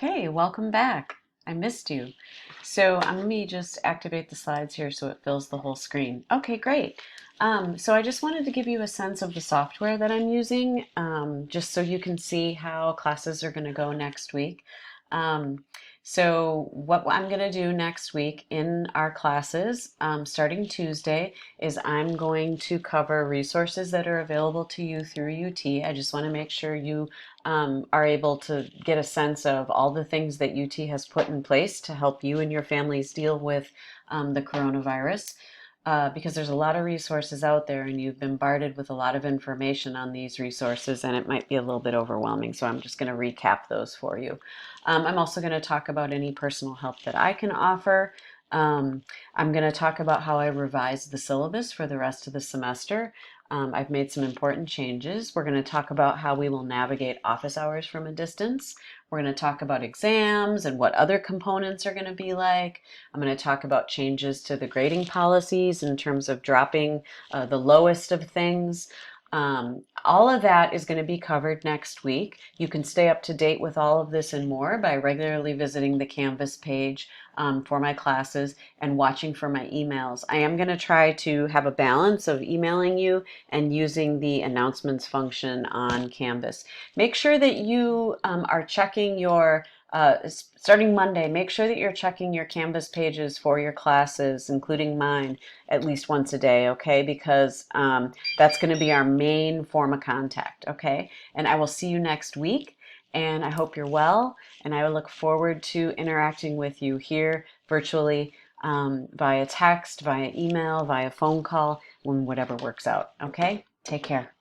Okay, welcome back. I missed you. So let me just activate the slides here so it fills the whole screen. Okay, great. So I just wanted to give you a sense of the software that I'm using, just so you can see how classes are going to go next week. Um, so what I'm going to do next week in our classes, starting Tuesday, is I'm going to cover resources that are available to you through UT. I just want to make sure you are able to get a sense of all the things that UT has put in place to help you and your families deal with the coronavirus. Because there's a lot of resources out there and you've been bombarded with a lot of information on these resources and it might be a little bit overwhelming. So I'm just going to recap those for you. I'm also going to talk about any personal help that I can offer. Um, I'm going to talk about how I revised the syllabus for the rest of the semester. I've made some important changes. We're going to talk about how we will navigate office hours from a distance. We're going to talk about exams and what other components are going to be like. I'm going to talk about changes to the grading policies in terms of dropping the lowest of things. All of that is going to be covered next week. You can stay up to date with all of this and more by regularly visiting the Canvas page for my classes and watching for my emails. I am going to try to have a balance of emailing you and using the announcements function on Canvas. Make sure that you are checking your starting Monday, make sure that you're checking your Canvas pages for your classes, including mine, at least once a day, okay? Because that's going to be our main form of contact, okay? And I will see you next week, and I hope you're well, and I will look forward to interacting with you here virtually via text, via email, via phone call, when whatever works out, okay? Take care.